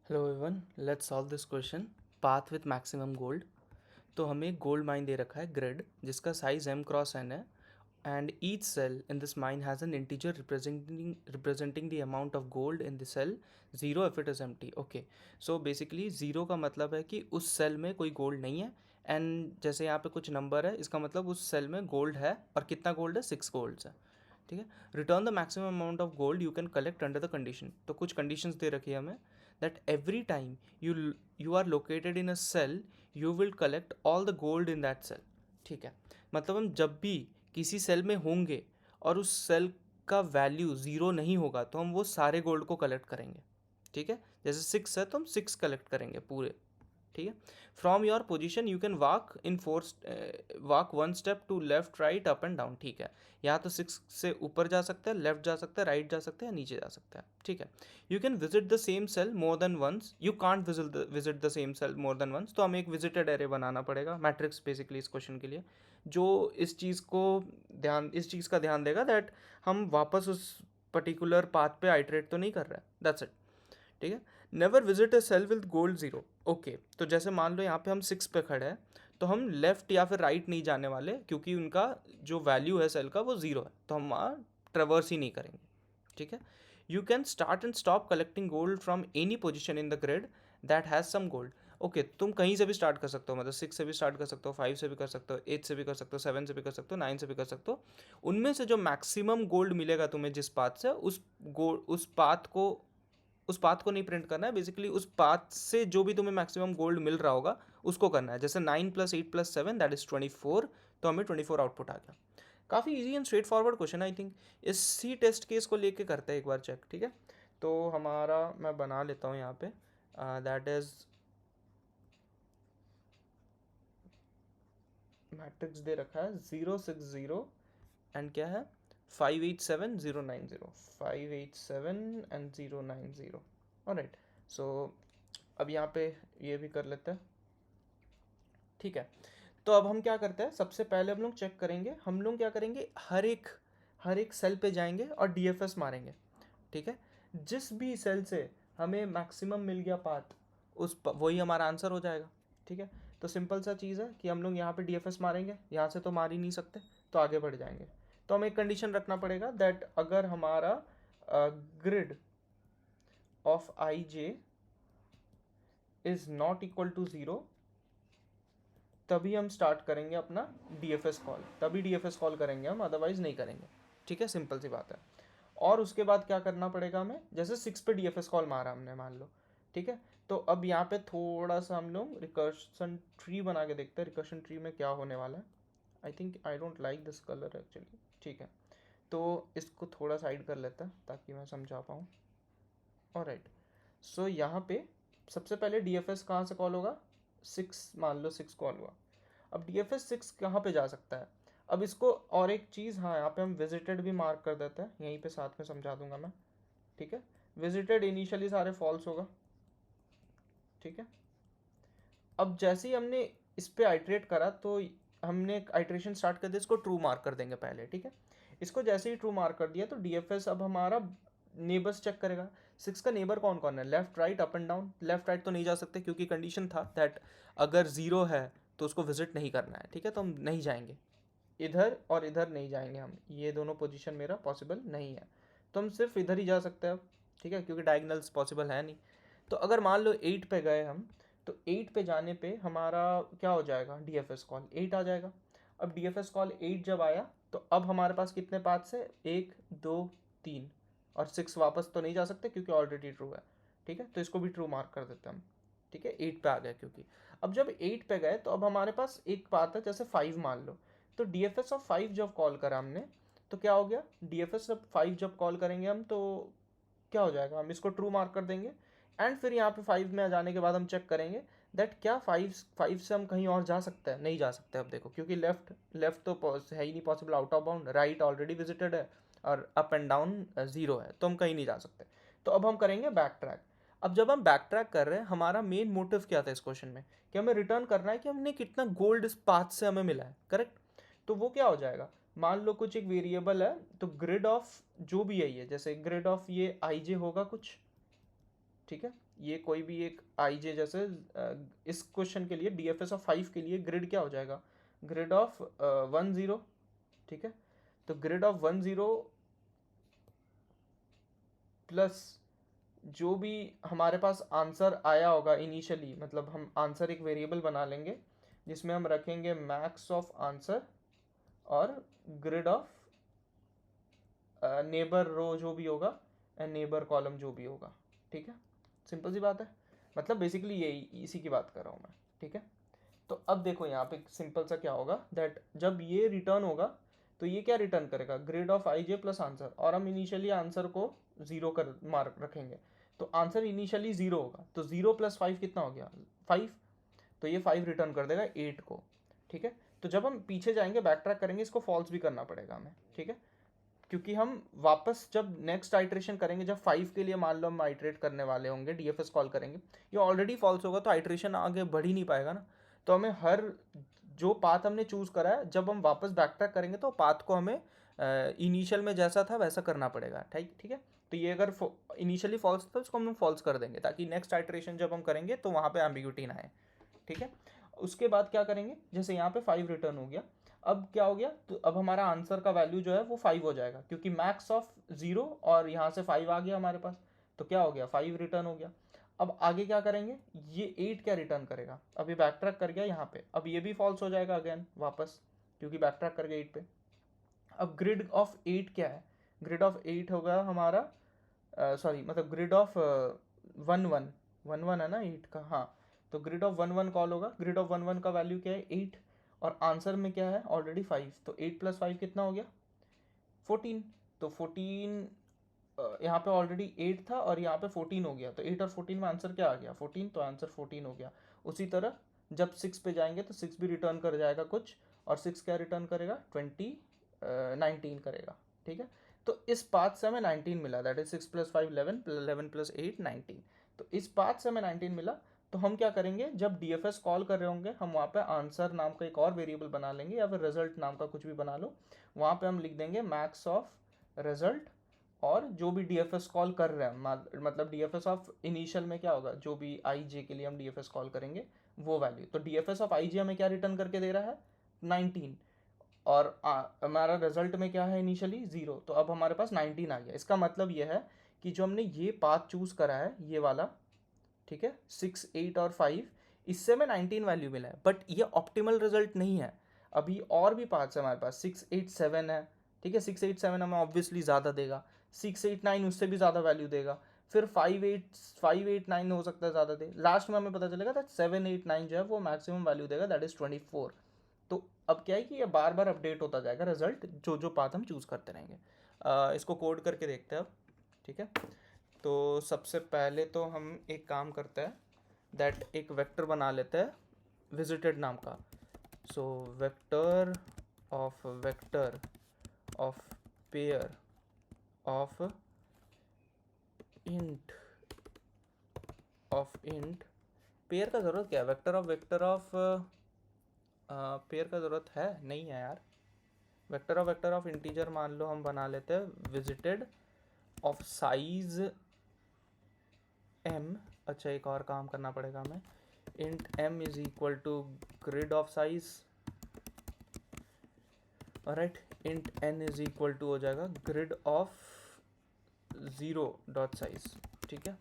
Hello everyone, let's solve this question. Path with maximum gold. तो हमें एक gold mine दे रखा है ग्रिड, जिसका साइज m क्रॉस n है, and each cell in this mine has an integer representing the amount of gold in the cell zero if it is empty. Okay, so basically zero का मतलब है कि उस cell में कोई gold नहीं है, एंड जैसे यहाँ पे कुछ नंबर है, इसका मतलब उस सेल में गोल्ड है, और कितना गोल्ड है? 6 गोल्ड्स है। ठीक है। Return the maximum amount of gold you can collect under the condition. तो कुछ कंडीशंस दे रखी है हमें, that every time you are located in a cell you will collect all the gold in that cell. ठीक है। मतलब हम जब भी किसी सेल में होंगे और उस सेल का वैल्यू ज़ीरो नहीं होगा तो हम वो सारे गोल्ड को कलेक्ट करेंगे। ठीक है। जैसे 6 है तो हम 6 कलेक्ट करेंगे पूरे। ठीक है। From your position you can walk in walk one step to left right up and down. ठीक है। या तो 6 से ऊपर जा सकते हैं, लेफ्ट जा सकते हैं, राइट जा सकते हैं, नीचे जा सकते हैं। ठीक है। You can visit the same cell more than once, you can't visit the same cell more than once. तो हमें एक विजिटेड एरे बनाना पड़ेगा, मैट्रिक्स बेसिकली इस क्वेश्चन के लिए, जो इस चीज़ का ध्यान देगा दैट हम वापस उस पर्टिकुलर पाथ पे आइटरेट तो नहीं कर रहे हैं। That's it. ठीक है। Never visit a cell with gold zero. Okay, तो जैसे मान लो यहाँ पे हम 6 पे खड़े हैं, तो हम लेफ्ट या फिर राइट नहीं जाने वाले, क्योंकि उनका जो वैल्यू है सेल का वो ज़ीरो है, तो हम वहाँ ट्रेवर्स ही नहीं करेंगे। ठीक है। You can start and stop collecting gold from any position in the grid that has some gold. Okay, तुम कहीं से भी स्टार्ट कर सकते हो, मतलब 6 से भी स्टार्ट कर सकते हो, 5 से भी कर सकते हो, 8 से भी कर सकते हो, 7 से भी कर सकते हो, 9 से भी कर सकते हो। उनमें से जो मैक्सिमम गोल्ड मिलेगा तुम्हें जिस पाथ से, उस पाथ को नहीं प्रिंट करना है, बेसिकली उस पाथ से जो भी तुम्हें मैक्सिमम गोल्ड मिल रहा होगा उसको करना है। जैसे 9 + 8 + 7 दैट इज 24, तो हमें 24 आउटपुट आ गया। काफ़ी easy and straight forward question, I think. इसी टेस्ट केस को लेके करते हैं एक बार चेक। ठीक है। तो हमारा मैं बना लेता हूँ यहाँ पे, दैट इज मैट्रिक्स दे रखा है 0 6 0 एंड क्या है 5 8 7 0 9 0, 5 8 7 एंड 0 9 0। ऑलराइट। सो अब यहाँ पे ये भी कर लेते हैं। ठीक है। तो अब हम क्या करते हैं, सबसे पहले हम लोग चेक करेंगे, हम लोग क्या करेंगे, हर एक सेल पे जाएंगे और डीएफएस मारेंगे। ठीक है। जिस भी सेल से हमें मैक्सिमम मिल गया पाथ, वही हमारा आंसर हो जाएगा। ठीक है। तो सिंपल सा चीज़ है कि हम लोग यहाँ पे डीएफएस मारेंगे, यहाँ से तो मार ही नहीं सकते, तो आगे बढ़ जाएंगे। तो हमें एक कंडीशन रखना पड़ेगा दैट अगर हमारा grid of I J is not equal to zero, तभी हम स्टार्ट करेंगे अपना डीएफएस कॉल, तभी डीएफएस कॉल करेंगे हम, अदरवाइज नहीं करेंगे। ठीक है, सिंपल सी बात है। और उसके बाद क्या करना पड़ेगा हमें, जैसे 6 पे डीएफएस कॉल मारा हमने, मान लो। ठीक है। तो अब यहाँ पे थोड़ा सा हम लोग रिकर्शन ट्री बना के देखते हैं, रिकर्शन ट्री में क्या होने वाला है। I don't like this colour actually. ठीक है। तो इसको थोड़ा साइड कर लेता है ताकि मैं समझा पाऊँ। ऑलराइट। सो यहाँ पे सबसे पहले डीएफएस कहाँ से कॉल होगा, 6, मान लो 6 कॉल हुआ। अब डीएफएस 6 कहाँ पे जा सकता है, अब इसको और एक चीज़, हाँ यहाँ पे हम विजिटेड भी मार्क कर देते हैं, यहीं पे साथ में समझा दूंगा मैं। ठीक है। विजिटेड इनिशियली सारे फॉल्स होगा। ठीक है। अब जैसे ही हमने इस पे आइट्रेट करा तो हमने एक आइट्रेशन स्टार्ट कर दिया, इसको ट्रू मार्क कर देंगे पहले। ठीक है। इसको जैसे ही ट्रू मार्क कर दिया तो डीएफएस अब हमारा नेबर्स चेक करेगा। 6 का नेबर कौन कौन है, left right up and down. Left right तो नहीं जा सकते क्योंकि कंडीशन था दैट अगर ज़ीरो है तो उसको विजिट नहीं करना है। ठीक है। तो हम नहीं जाएंगे, इधर और इधर नहीं जाएंगे हम, ये दोनों पोजीशन मेरा पॉसिबल नहीं है, तो हम सिर्फ इधर ही जा सकते हैं अब। ठीक है, क्योंकि डायगनल्स पॉसिबल है नहीं। तो अगर मान लो 8 पे गए हम, तो 8 पे जाने पे हमारा क्या हो जाएगा, डीएफएस कॉल 8 आ जाएगा। अब डीएफएस कॉल 8 जब आया तो अब हमारे पास कितने पाथ्स है, 1 2 3, और 6 वापस तो नहीं जा सकते क्योंकि ऑलरेडी ट्रू है। ठीक है। तो इसको भी ट्रू मार्क कर देते हैं हम। ठीक है, 8 पे आ गया क्योंकि। अब जब 8 पे गए तो अब हमारे पास एक पाथ है, जैसे 5 मान लो। तो डीएफएस ऑफ 5 जब कॉल करा हमने तो क्या हो गया, डीएफएस ऑफ 5 जब कॉल करेंगे हम तो क्या हो जाएगा, हम इसको ट्रू मार्क कर देंगे। एंड फिर यहाँ पे 5 में आ जाने के बाद हम चेक करेंगे दैट क्या 5 से हम कहीं और जा सकते हैं, नहीं जा सकते। अब देखो, क्योंकि लेफ्ट लेफ्ट तो है ही नहीं possible, out of bound, right already visited है, और अप एंड डाउन ज़ीरो है, तो हम कहीं नहीं जा सकते। तो अब हम करेंगे बैक ट्रैक। अब जब हम बैक ट्रैक कर रहे हैं, हमारा मेन मोटिव क्या था इस क्वेश्चन में, कि हमें रिटर्न करना है कि हमने कितना गोल्ड इस पाथ से हमें मिला है। करेक्ट। तो वो क्या हो जाएगा, मान लो कुछ एक वेरिएबल है, तो ग्रिड ऑफ जो भी है ये, जैसे ग्रिड ऑफ ये आई जे होगा कुछ। ठीक है। ये कोई भी एक आई जे, जैसे इस क्वेश्चन के लिए DFS ऑफ 5 के लिए ग्रिड क्या हो जाएगा, ग्रिड ऑफ 1 0, ठीक है। तो ग्रिड ऑफ 1 0 प्लस जो भी हमारे पास आंसर आया होगा इनिशियली, मतलब हम आंसर एक वेरिएबल बना लेंगे जिसमें हम रखेंगे मैक्स ऑफ आंसर और ग्रिड ऑफ नेबर रो जो भी होगा एंड नेबर कॉलम जो भी होगा, ठीक है। सिंपल सी बात है, मतलब बेसिकली यही इसी की बात कर रहा हूँ मैं, ठीक है। तो अब देखो यहाँ पे सिंपल सा क्या होगा, दैट जब ये रिटर्न होगा तो ये क्या रिटर्न करेगा, grid of I J plus answer, और हम इनिशियली आंसर को जीरो कर मार्क रखेंगे, तो आंसर इनिशियली जीरो होगा, तो 0 + 5 कितना हो गया, 5, तो ये 5 रिटर्न कर देगा 8 को, ठीक है। तो जब हम पीछे जाएंगे बैक ट्रैक करेंगे, इसको फॉल्स भी करना पड़ेगा हमें, ठीक है, क्योंकि हम वापस जब नेक्स्ट आइट्रेशन करेंगे, जब 5 के लिए मान लो हम आइट्रेट करने वाले होंगे, DFS कॉल करेंगे, ये ऑलरेडी फॉल्स होगा तो आइट्रेशन आगे बढ़ ही नहीं पाएगा ना। तो हमें हर जो पाथ हमने चूज़ करा है, जब हम वापस बैक ट्रैक करेंगे तो पाथ को हमें इनिशियल में जैसा था वैसा करना पड़ेगा, ठीक है। तो ये अगर इनिशियली फॉल्स था, उसको हम फॉल्स कर देंगे ताकि नेक्स्ट आइट्रेशन जब हम करेंगे तो वहाँ पे एम्बिग्यूटी ना आए, ठीक है। उसके बाद क्या करेंगे, जैसे यहाँ पे 5 रिटर्न हो गया, अब क्या हो गया, तो अब हमारा आंसर का वैल्यू जो है वो 5 हो जाएगा, क्योंकि मैक्स ऑफ 0 और यहाँ से 5 आ गया हमारे पास, तो क्या हो गया, 5 रिटर्न हो गया। अब आगे क्या करेंगे, ये 8 क्या रिटर्न करेगा, अभी बैक ट्रैक कर गया यहाँ पे, अब ये भी फॉल्स हो जाएगा अगेन वापस, क्योंकि बैक ट्रैक कर गया 8 पे। अब ग्रिड ऑफ 8 क्या है, ग्रिड ऑफ 8 होगा हमारा, सॉरी मतलब ग्रिड ऑफ 1 1 है ना 8 का, हाँ। तो ग्रिड ऑफ 1 1 कॉल होगा, ग्रिड ऑफ 1 1 का वैल्यू क्या है 8, और आंसर में क्या है ऑलरेडी 5, तो 8 + 5 कितना हो गया 14, तो 14 यहाँ पे ऑलरेडी 8 था और यहाँ पे 14 हो गया, तो 8 और 14 में आंसर क्या आ गया 14, तो आंसर 14 हो गया। उसी तरह जब 6 पे जाएंगे तो 6 भी रिटर्न कर जाएगा कुछ, और 6 क्या रिटर्न करेगा 19 करेगा, ठीक है। तो इस पाथ से हमें 19 मिला, दैट इज 6 + 5 11, 11 + 8 19, तो इस पाथ से हमें 19 मिला। तो हम क्या करेंगे, जब DFS कॉल कर रहे होंगे हम वहाँ पे आंसर नाम का एक और वेरिएबल बना लेंगे, या फिर रिजल्ट नाम का कुछ भी बना लो, वहाँ पे हम लिख देंगे मैक्स ऑफ रिजल्ट, और जो भी DFS कॉल कर रहे हैं, मतलब DFS ऑफ इनिशियल में क्या होगा, जो भी IJ के लिए हम DFS कॉल करेंगे वो वैल्यू, तो DFS ऑफ IJ हमें क्या रिटर्न करके दे रहा है 19, और हमारा रिजल्ट में क्या है इनिशियली 0, तो अब हमारे पास 19 आ गया। इसका मतलब ये है कि जो हमने ये पाथ चूज़ करा है ये वाला, ठीक है, 6 8 और 5, इससे हमें 19 वैल्यू मिला है, बट ये ऑप्टिमल रिजल्ट नहीं है। अभी और भी पार्ट्स है हमारे पास, 6 8 7 है, ठीक है, 6 8 7 हमें ऑब्वियसली ज़्यादा देगा, 6 8 9 उससे भी ज़्यादा वैल्यू देगा, फिर 5 8 9 हो सकता है ज़्यादा दे, लास्ट में हमें पता चलेगा दैट 7 8 9 जो है वो मैक्सिमम वैल्यू देगा, दैट इज़ 24। तो अब क्या है कि ये बार बार अपडेट होता जाएगा रिजल्ट, जो जो पाथ हम चूज़ करते रहेंगे। इसको कोड करके देखते हैं अब, ठीक है। तो सबसे पहले तो हम एक काम करते हैं, दैट एक वेक्टर बना लेते हैं विजिटेड नाम का, so vector of pair of int pair का ज़रूरत क्या है, वेक्टर ऑफ पेयर का ज़रूरत है नहीं है यार, वेक्टर ऑफ इंटीजर मान लो हम बना लेते हैं विजिटेड ऑफ साइज m, अच्छा एक और काम करना पड़ेगा हमें, int m is equal to grid of size, right, int n is equal to हो जाएगा ग्रिड ऑफ 0 डॉट साइज, ठीक है।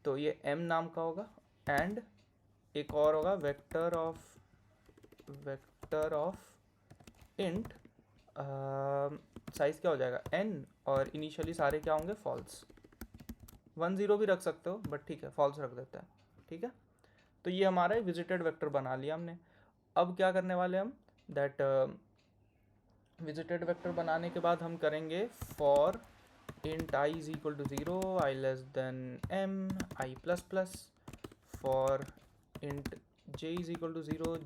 तो ये m नाम का होगा, एंड एक और होगा वेक्टर ऑफ इंट साइज क्या हो जाएगा n, और इनिशियली सारे क्या होंगे फॉल्स, 1 0 भी रख सकते हो बट ठीक है फॉल्स रख देता है, ठीक है। तो ये हमारा विजिटेड वेक्टर बना लिया हमने। अब क्या करने वाले हम, दैट विजिटेड वेक्टर बनाने के बाद हम करेंगे for int i is equal to 0, i less than m, i plus plus, for int j is equal to 0,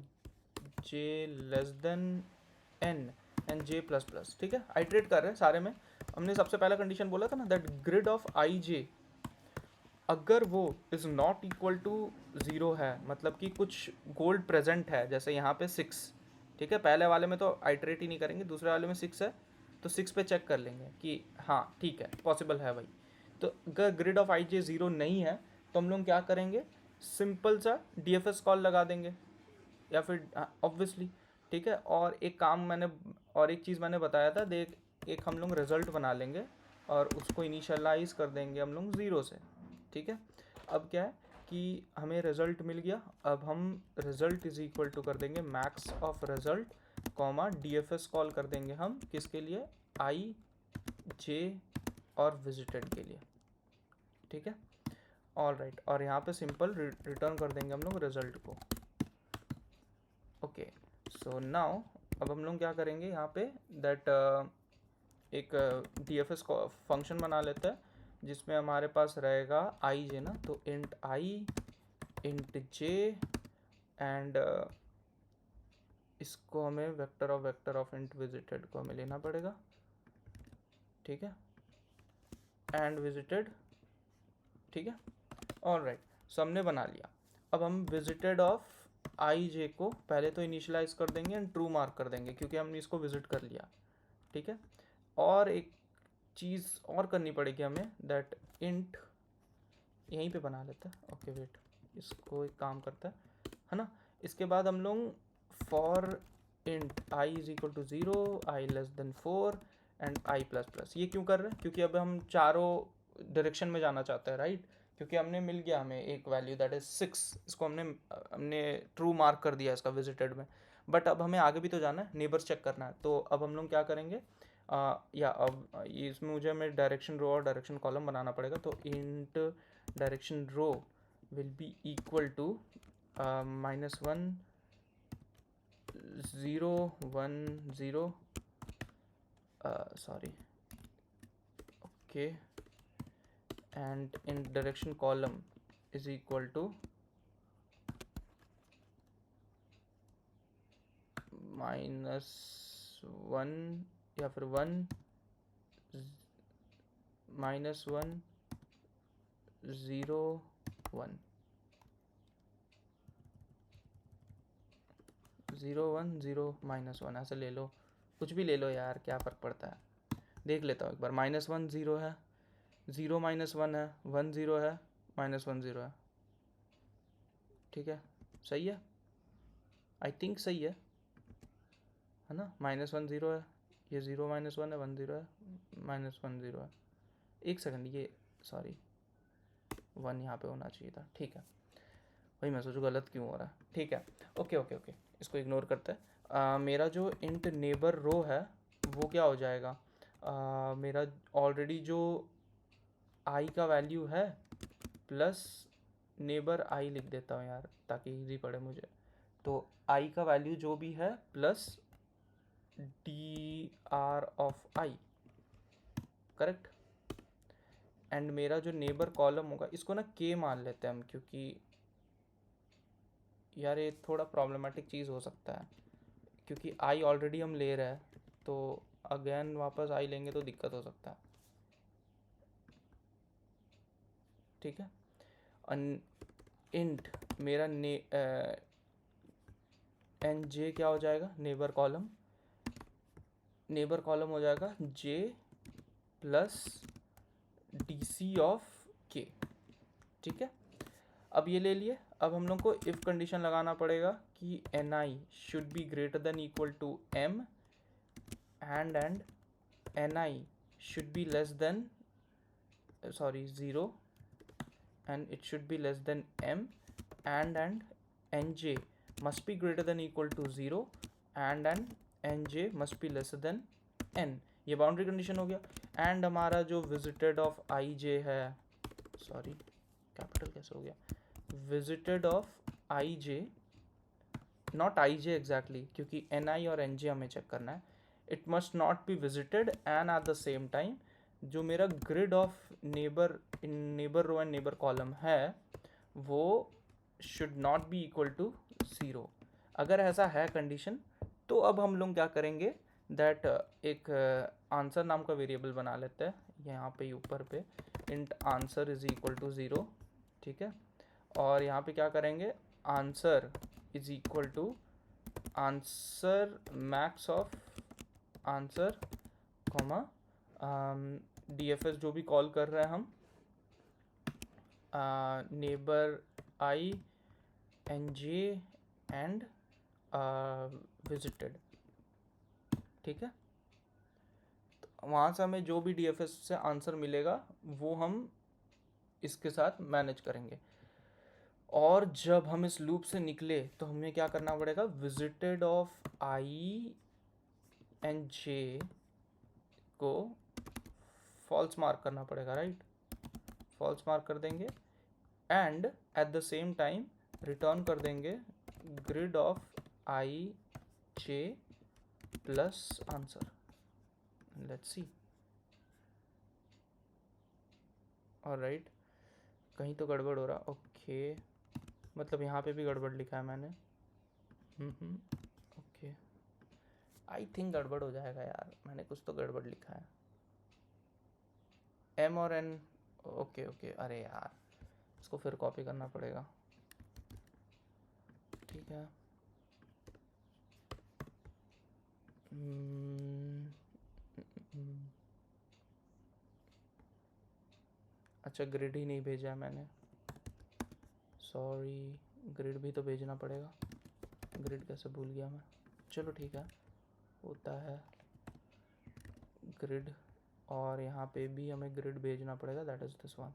j less than n and j plus plus, ठीक है। आइट्रेट कर रहे हैं सारे में। हमने सबसे पहला कंडीशन बोला था ना, दैट ग्रिड ऑफ ij अगर वो इज़ नॉट इक्वल टू 0 है, मतलब कि कुछ गोल्ड प्रेजेंट है, जैसे यहाँ पे 6, ठीक है, पहले वाले में तो आइट्रेट ही नहीं करेंगे, दूसरे वाले में 6 है तो 6 पे चेक कर लेंगे कि हाँ ठीक है पॉसिबल है भाई। तो अगर ग्रिड ऑफ आई जे 0 नहीं है तो हम लोग क्या करेंगे, सिंपल सा डीएफएस कॉल लगा देंगे, या फिर ऑब्वियसली, ठीक है। और एक चीज़ मैंने बताया था, देख, एक हम लोग रिजल्ट बना लेंगे और उसको इनिशियलाइज कर देंगे हम लोग 0 से, ठीक है। अब क्या है कि हमें रिजल्ट मिल गया, अब हम रिजल्ट इज इक्वल टू कर देंगे max of result comma DFS call कर देंगे हम किसके लिए, आई जे और विजिटेड के लिए, ठीक है। ऑल राइट, और यहाँ पे सिंपल रिटर्न कर देंगे हम लोग रिजल्ट को। ओके, सो नाउ अब हम लोग क्या करेंगे यहाँ पे, दैट एक डीएफएस फंक्शन बना लेते हैं जिसमें हमारे पास रहेगा आई जे ना, तो int I int J and इसको हमें वेक्टर ऑफ इंट विजिटेड को हमें लेना पड़ेगा, ठीक है, एंड विजिटेड, ठीक है। ऑल राइट, सो हमने बना लिया। अब हम विजिटेड ऑफ आई जे को पहले तो इनिशियलाइज कर देंगे एंड ट्रू मार्क कर देंगे क्योंकि हमने इसको विजिट कर लिया, ठीक है। और एक चीज़ और करनी पड़ेगी हमें, दैट इंट यहीं पे बना लेते हैं। ओके वेट, इसको एक काम करता है ना। इसके बाद हम लोग for int I is equal to 0, I less than 4 and I plus plus. ये क्यों कर रहे हैं, क्योंकि अब हम चारों डायरेक्शन में जाना चाहते हैं, राइट। क्योंकि हमने मिल गया हमें एक वैल्यू दैट इज 6, इसको हमने ट्रू मार्क कर दिया इसका विजिटेड में, बट अब हमें आगे भी तो जाना है, नेबर्स चेक करना है। तो अब हम लोग क्या करेंगे, या अब इसमें मुझे हमें डायरेक्शन रो और डायरेक्शन कॉलम बनाना पड़ेगा। तो int direction row will be equal to -1 0 1 0, sorry, okay, and in direction column is equal to -1 या फिर 1 -1 0 1 0 1 0 -1, ऐसे ले लो, कुछ भी ले लो यार, क्या फ़र्क पड़ता है। देख लेता हूँ एक बार, -1 0 है, 0 -1 है, 1 0 है, -1 0 है, ठीक है, सही है, आई थिंक सही है ना। -1 0 है, ये 0 -1 है, 1 0 है, -1 0 है। एक सेकंड, ये सॉरी 1 यहाँ पे होना चाहिए था, ठीक है। वही मैं सोचूं गलत क्यों हो रहा है, ठीक है। ओके ओके ओके, इसको इग्नोर करते हैं। मेरा जो इंट नेबर रो है वो क्या हो जाएगा, मेरा ऑलरेडी जो आई का वैल्यू है प्लस नेबर आई लिख देता हूँ यार ताकि इजी पड़े मुझे। तो आई का वैल्यू जो भी है plus D R of I, correct. And मेरा जो नेबर कॉलम होगा, इसको ना के मान लेते हैं हम, क्योंकि यार ये थोड़ा प्रॉब्लमेटिक चीज़ हो सकता है, क्योंकि आई ऑलरेडी हम ले रहे हैं, तो अगेन वापस आई लेंगे तो दिक्कत हो सकता है, ठीक है। इंट मेरा एन जे क्या हो जाएगा, नेबर कॉलम हो जाएगा जे प्लस डी सी ऑफ के, ठीक है। अब ये ले लिए, अब हम लोग को इफ़ कंडीशन लगाना पड़ेगा कि N I should be greater than equal to M and N I should be less than, sorry 0, and it should be less than m and nj must be greater than equal to 0 and nj must be lesser than n। ये boundary condition हो गया। And हमारा जो visited of I जे है, sorry capital कैसे हो गया, visited of I J, not I J exactly, क्योंकि एन आई और एन जे हमें चेक करना है। It must not be visited and at the same time जो मेरा grid of neighbour row and neighbour column है वो should not be equal to 0। अगर ऐसा है कंडीशन, तो अब हम लोग क्या करेंगे, दैट एक आंसर नाम का वेरिएबल बना लेते हैं यहाँ पे ऊपर पे, int answer is equal to 0, ठीक है। और यहाँ पे क्या करेंगे, answer is equal to answer max of answer comma DFS जो भी कॉल कर रहे हैं हम, neighbour I and J and visited, ठीक है। तो वहाँ से हमें जो भी डीएफएस से आंसर मिलेगा वो हम इसके साथ मैनेज करेंगे। और जब हम इस लूप से निकले तो हमें क्या करना पड़ेगा, विजिटेड ऑफ आई एंड जे को फॉल्स मार्क करना पड़ेगा, राइट। फॉल्स मार्क कर देंगे and at the same time return कर देंगे grid of I J plus answer. Let's see. Alright, कहीं तो गड़बड़ हो रहा, ओके मतलब यहाँ पे भी गड़बड़ लिखा है मैंने। ओके, आई थिंक गड़बड़ हो जाएगा यार, मैंने कुछ तो गड़बड़ लिखा है। एम और एन, ओके ओके, अरे यार इसको फिर कॉपी करना पड़ेगा, ठीक है। अच्छा ग्रिड ही नहीं भेजा है मैंने, सॉरी। ग्रिड भी तो भेजना पड़ेगा, ग्रिड कैसे भूल गया मैं। चलो ठीक है, होता है ग्रिड, और यहाँ पे भी हमें ग्रिड भेजना पड़ेगा, दैट इज़ दिस वन।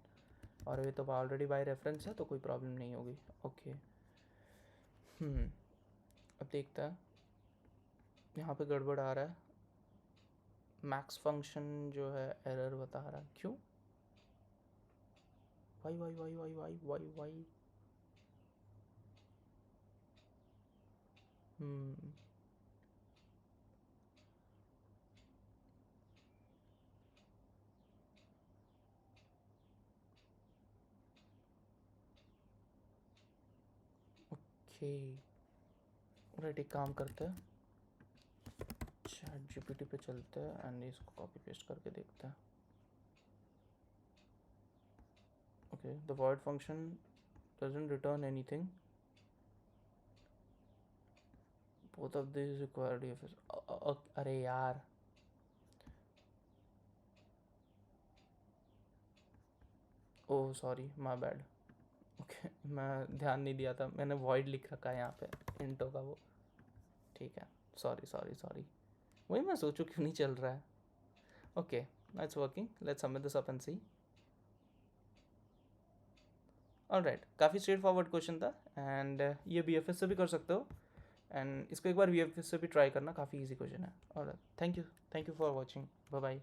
और ये तो ऑलरेडी बाय रेफरेंस है तो कोई प्रॉब्लम नहीं होगी, ओके। अब देखते हैं, यहाँ पे गड़बड़ आ रहा है, मैक्स फंक्शन जो है एरर बता रहा है, क्यों? Why why why why why why why okay right, एक काम करते हैं, चैट जीपीटी पे चलते हैं एंड इसको कॉपी पेस्ट करके देखते हैं। Okay, the void function doesn't return anything, both of these require DFS। अरे यार, oh sorry my bad, okay मैं ध्यान नहीं दिया था, मैंने void लिख रखा है यहाँ पे इंटो का वो, ठीक है, सॉरी सॉरी सॉरी, वही मैं सोचूं क्यों नहीं चल रहा है। Okay, it's working, let's submit this up and see. Alright, काफ़ी स्ट्रेट फॉरवर्ड क्वेश्चन था एंड ये बीएफएस से भी कर सकते हो, एंड इसको एक बार बीएफएस से भी ट्राई करना, काफ़ी इजी क्वेश्चन है। Alright, thank you for watching, bye bye.